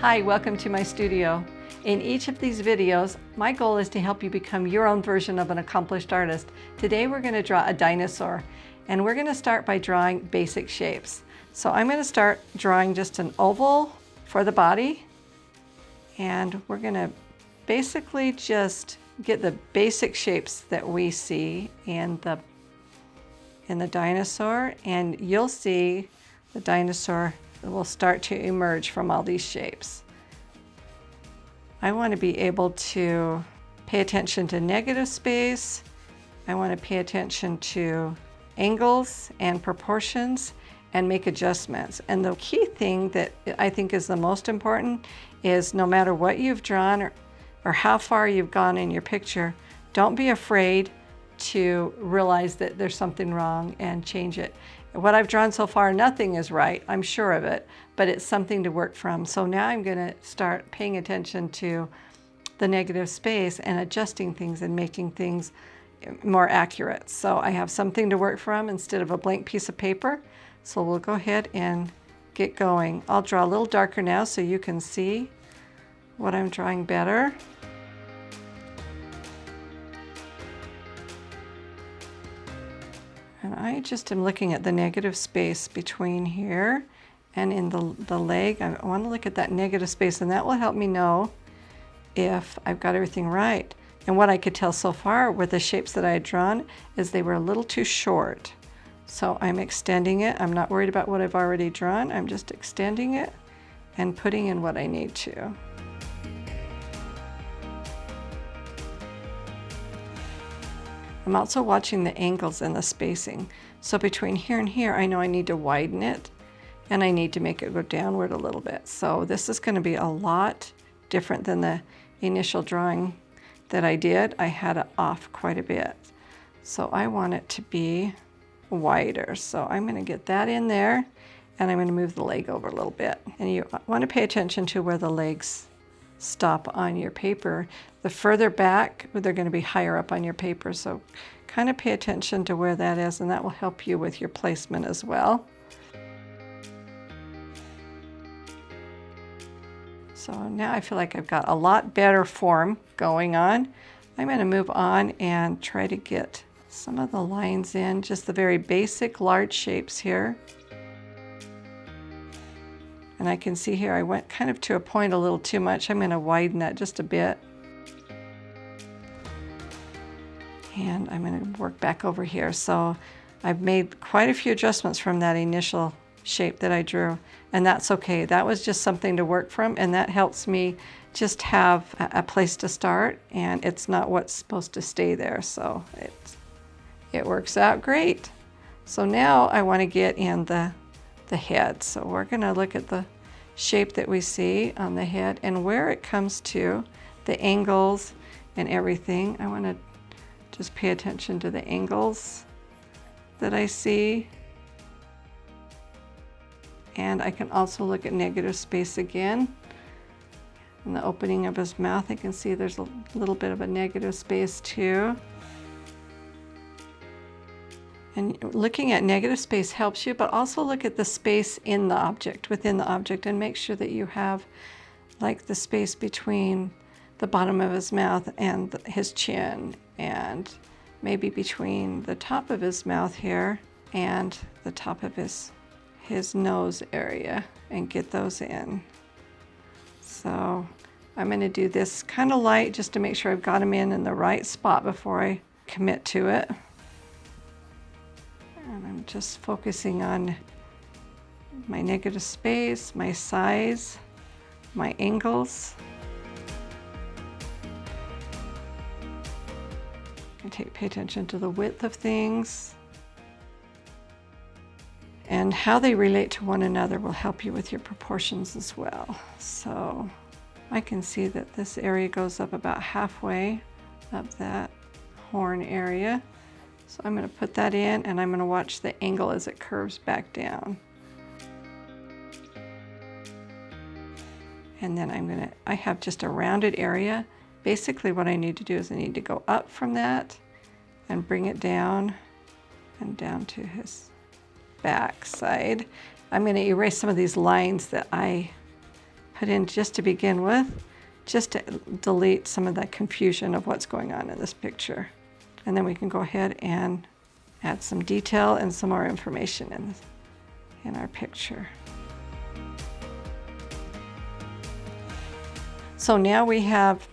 Hi, welcome to my studio. In each of these videos, my goal is to help you become your own version of an accomplished artist. Today we're going to draw a dinosaur, and we're going to start by drawing basic shapes. So I'm going to start drawing just an oval for the body, and we're going to basically just get the basic shapes that we see in the dinosaur, and you'll see the dinosaur will start to emerge from all these shapes. I want to be able to pay attention to negative space. I want to pay attention to angles and proportions and make adjustments. And the key thing that I think is the most important is no matter what you've drawn or how far you've gone in your picture, don't be afraid to realize that there's something wrong and change it. What I've drawn so far, nothing is right, I'm sure of it, but it's something to work from. So now I'm going to start paying attention to the negative space and adjusting things and making things more accurate. So I have something to work from instead of a blank piece of paper. So we'll go ahead and get going. I'll draw a little darker now so you can see what I'm drawing better. And I just am looking at the negative space between here and in the leg. I want to look at that negative space, and that will help me know if I've got everything right. And what I could tell so far with the shapes that I had drawn is they were a little too short. So I'm extending it. I'm not worried about what I've already drawn. I'm just extending it and putting in what I need to. I'm also watching the angles and the spacing. So between here and here, I know I need to widen it and I need to make it go downward a little bit. So this is going to be a lot different than the initial drawing that I did. I had it off quite a bit. So I want it to be wider. So I'm going to get that in there, and I'm going to move the leg over a little bit. And you want to pay attention to where the legs stop on your paper. The further back, they're going to be higher up on your paper, so kind of pay attention to where that is, and that will help you with your placement as well. So now I feel like I've got a lot better form going on. I'm going to move on and try to get some of the lines in, just the very basic large shapes here. And I can see here I went kind of to a point a little too much. I'm going to widen that just a bit. And I'm going to work back over here. So I've made quite a few adjustments from that initial shape that I drew. And that's okay. That was just something to work from. And that helps me just have a place to start. And it's not what's supposed to stay there. So it works out great. So now I want to get in the head. So we're going to look at the shape that we see on the head and where it comes to, the angles and everything. I want to just pay attention to the angles that I see. And I can also look at negative space again. In the opening of his mouth, I can see there's a little bit of a negative space too. And looking at negative space helps you, but also look at the space in the object, within the object, and make sure that you have like the space between the bottom of his mouth and his chin, and maybe between the top of his mouth here and the top of his nose area, and get those in. So I'm going to do this kind of light just to make sure I've got them in the right spot before I commit to it. And I'm just focusing on my negative space, my size, my angles. Pay attention to the width of things. And how they relate to one another will help you with your proportions as well. So I can see that this area goes up about halfway up that horn area. So I'm going to put that in, and I'm going to watch the angle as it curves back down. And then I have just a rounded area. Basically what I need to do is I need to go up from that and bring it down and down to his back side. I'm going to erase some of these lines that I put in just to begin with, just to delete some of that confusion of what's going on in this picture. And then we can go ahead and add some detail and some more information in our picture. So now we have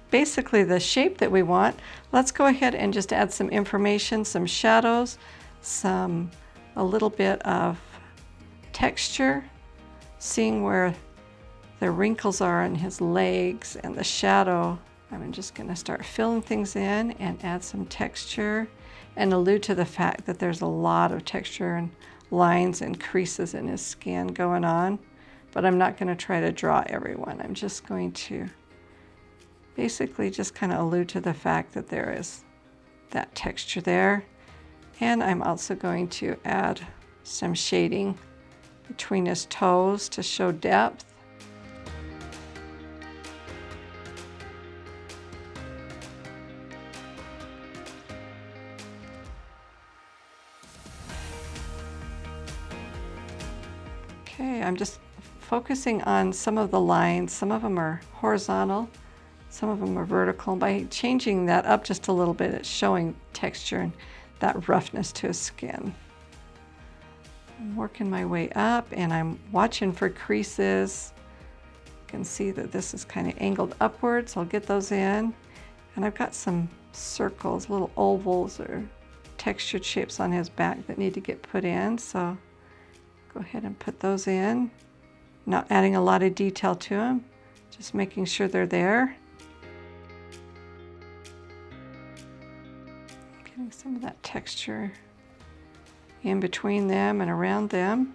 basically the shape that we want. Let's go ahead and just add some information, some shadows, a little bit of texture, seeing where the wrinkles are in his legs and the shadow. I'm just going to start filling things in and add some texture and allude to the fact that there's a lot of texture and lines and creases in his skin going on. But I'm not going to try to draw everyone. I'm just going to basically just kind of allude to the fact that there is that texture there. And I'm also going to add some shading between his toes to show depth. Okay, I'm just focusing on some of the lines. Some of them are horizontal, some of them are vertical. By changing that up just a little bit, it's showing texture and that roughness to his skin. I'm working my way up and I'm watching for creases. You can see that this is kind of angled upwards. I'll get those in. And I've got some circles, little ovals or textured shapes on his back that need to get put in. So go ahead and put those in. Not adding a lot of detail to them, just making sure they're there. Getting some of that texture in between them and around them.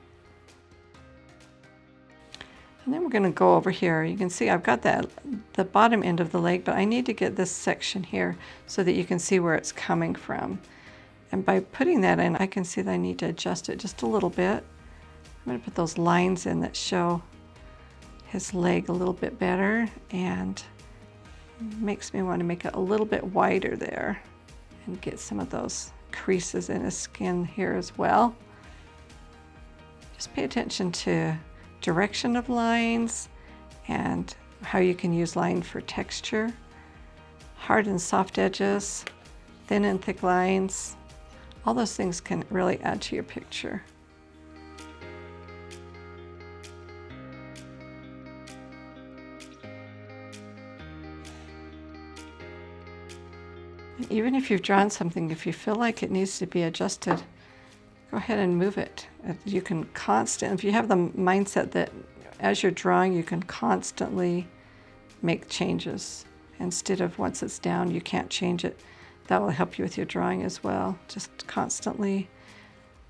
And then we're going to go over here. You can see I've got the bottom end of the leg, but I need to get this section here so that you can see where it's coming from. And by putting that in, I can see that I need to adjust it just a little bit. I'm going to put those lines in that show his leg a little bit better, and makes me want to make it a little bit wider there and get some of those creases in his skin here as well. Just pay attention to direction of lines and how you can use line for texture. Hard and soft edges, thin and thick lines, all those things can really add to your picture. Even if you've drawn something, if you feel like it needs to be adjusted, go ahead and move it. You can if you have the mindset that as you're drawing, you can constantly make changes. Instead of once it's down, you can't change it. That will help you with your drawing as well. Just constantly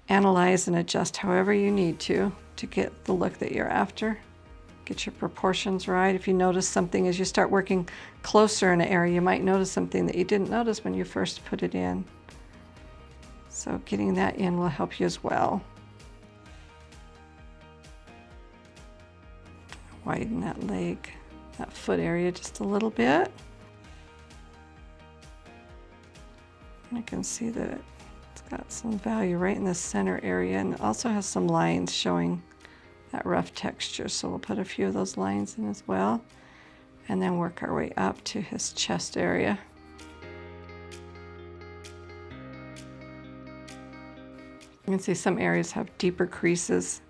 analyze and adjust however you need to get the look that you're after. Get your proportions right. If you notice something as you start working closer in an area, you might notice something that you didn't notice when you first put it in. So getting that in will help you as well. Widen that leg, that foot area just a little bit. And I can see that it's got some value right in the center area, and it also has some lines showing that rough texture. So we'll put a few of those lines in as well, and then work our way up to his chest area. You can see some areas have deeper creases.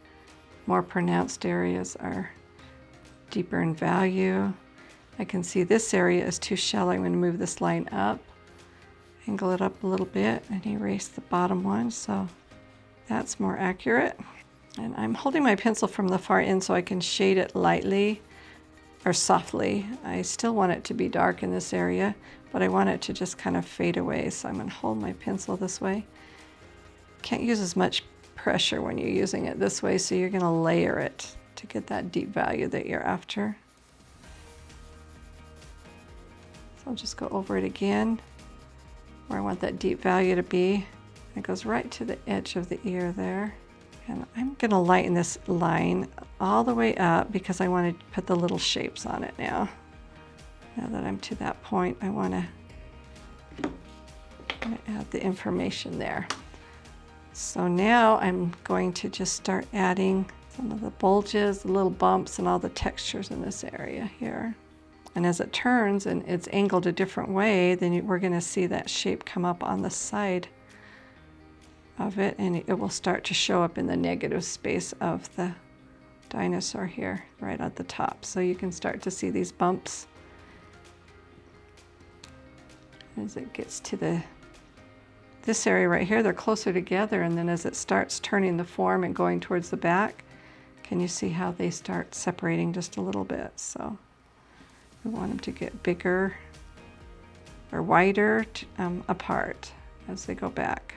More pronounced areas are deeper in value. I can see this area is too shallow. I'm going to move this line up, angle it up a little bit, and erase the bottom one so that's more accurate. And I'm holding my pencil from the far end so I can shade it lightly or softly. I still want it to be dark in this area, but I want it to just kind of fade away. So I'm going to hold my pencil this way. Can't use as much pressure when you're using it this way, so you're going to layer it to get that deep value that you're after. So I'll just go over it again where I want that deep value to be. It goes right to the edge of the ear there. And I'm going to lighten this line all the way up because I want to put the little shapes on it now. Now that I'm to that point, I want to add the information there. So now I'm going to just start adding some of the bulges, the little bumps, and all the textures in this area here. And as it turns and it's angled a different way, then we're going to see that shape come up on the side of it, and it will start to show up in the negative space of the dinosaur here, right at the top. So you can start to see these bumps as it gets to this area right here. They're closer together, and then as it starts turning the form and going towards the back, can you see how they start separating just a little bit? So we want them to get bigger or wider apart as they go back,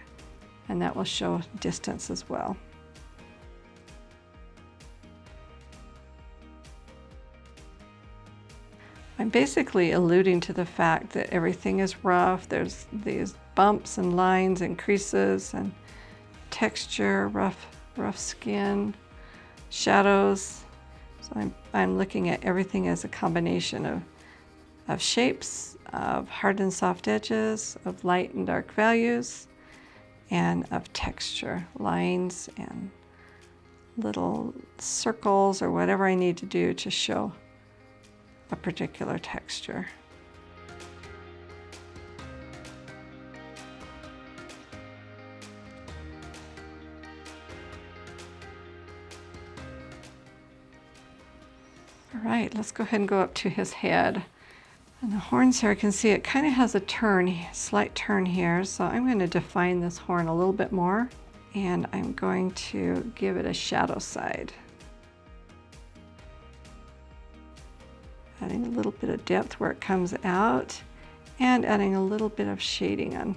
and that will show distance as well. I'm basically alluding to the fact that everything is rough. There's these bumps and lines and creases and texture, rough skin, shadows. So I'm looking at everything as a combination of shapes, of hard and soft edges, of light and dark values, and of texture, lines and little circles or whatever I need to do to show a particular texture. All right, let's go ahead and go up to his head. And the horns here, I can see it kind of has a turn, slight turn here. So I'm going to define this horn a little bit more, and I'm going to give it a shadow side. Adding a little bit of depth where it comes out, and adding a little bit of shading on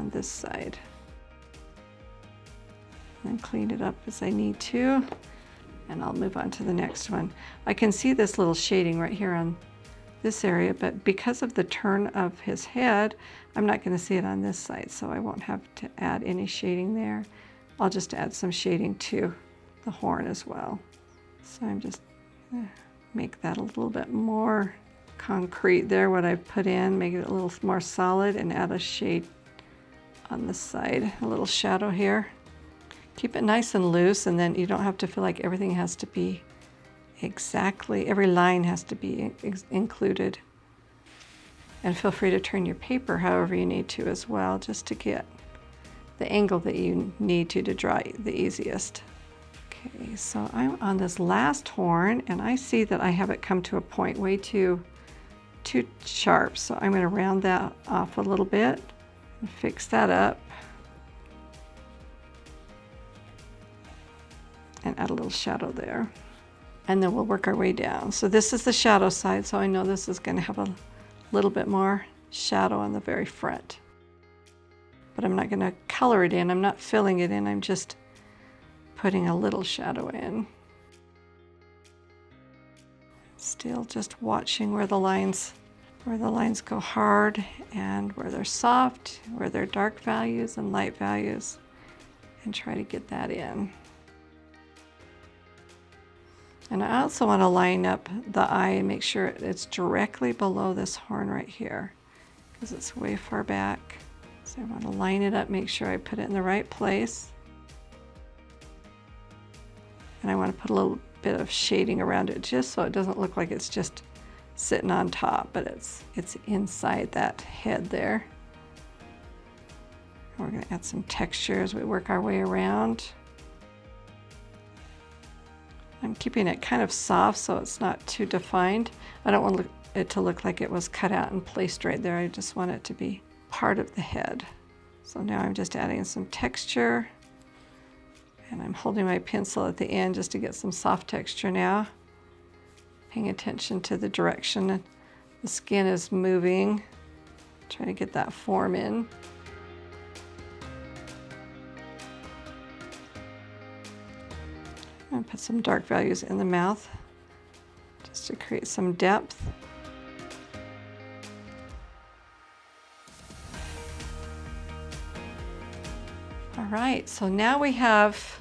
this side. And clean it up as I need to, and I'll move on to the next one. I can see this little shading right here on this area, but because of the turn of his head, I'm not going to see it on this side, so I won't have to add any shading there. I'll just add some shading to the horn as well. So I'm just make that a little bit more concrete there, what I've put in, make it a little more solid, and add a shade on this side, a little shadow here. Keep it nice and loose, and then you don't have to feel like everything has to be exactly, every line has to be included. And feel free to turn your paper however you need to as well, just to get the angle that you need to draw the easiest. Okay, so I'm on this last horn, and I see that I have it come to a point way too sharp. So I'm going to round that off a little bit and fix that up and add a little shadow there. And then we'll work our way down. So this is the shadow side, so I know this is going to have a little bit more shadow on the very front. But I'm not going to color it in, I'm not filling it in, I'm just putting a little shadow in. Still just watching where the lines go hard and where they're soft, where they're dark values and light values, and try to get that in. And I also want to line up the eye and make sure it's directly below this horn right here, because it's way far back. So I want to line it up, make sure I put it in the right place. And I want to put a little bit of shading around it just so it doesn't look like it's just sitting on top, but it's inside that head there. And we're going to add some texture as we work our way around. I'm keeping it kind of soft so it's not too defined. I don't want it to look like it was cut out and placed right there. I just want it to be part of the head. So now I'm just adding some texture. And I'm holding my pencil at the end just to get some soft texture now. Paying attention to the direction the skin is moving. Trying to get that form in. I'm going to put some dark values in the mouth just to create some depth. All right, so now we have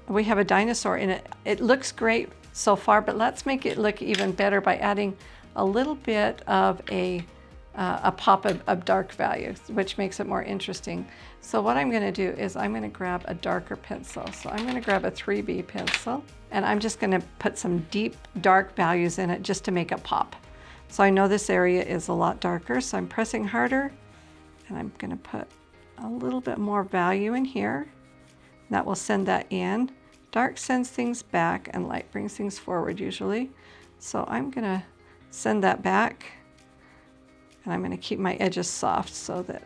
a dinosaur in it. It looks great so far, but let's make it look even better by adding a little bit of a a pop of dark value, which makes it more interesting. So what I'm going to do is I'm going to grab a darker pencil. So I'm going to grab a 3B pencil, and I'm just going to put some deep dark values in it just to make it pop. So I know this area is a lot darker, so I'm pressing harder, and I'm going to put a little bit more value in here. That will send that in. Dark sends things back, and light brings things forward usually. So I'm going to send that back, and I'm going to keep my edges soft so that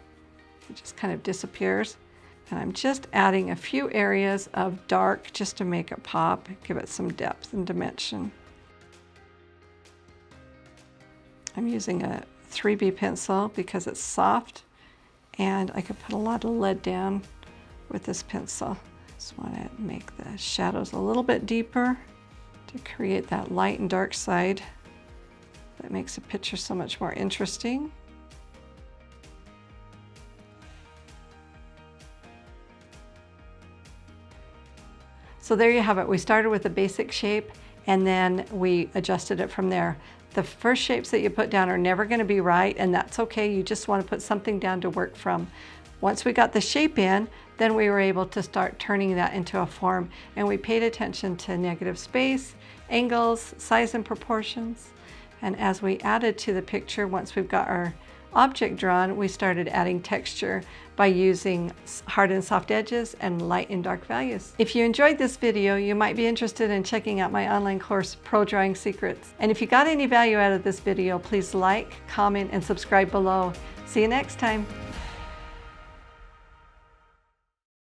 it just kind of disappears. And I'm just adding a few areas of dark just to make it pop, give it some depth and dimension. I'm using a 3B pencil because it's soft, and I could put a lot of lead down with this pencil. Just want to make the shadows a little bit deeper to create that light and dark side that makes a picture so much more interesting. So there you have it. We started with a basic shape, and then we adjusted it from there. The first shapes that you put down are never going to be right, and that's okay. You just want to put something down to work from. Once we got the shape in, then we were able to start turning that into a form, and we paid attention to negative space, angles, size and proportions. And as we added to the picture, once we've got our object drawn, we started adding texture by using hard and soft edges and light and dark values. If you enjoyed this video, you might be interested in checking out my online course, Pro Drawing Secrets. And if you got any value out of this video, please like, comment, and subscribe below. See you next time.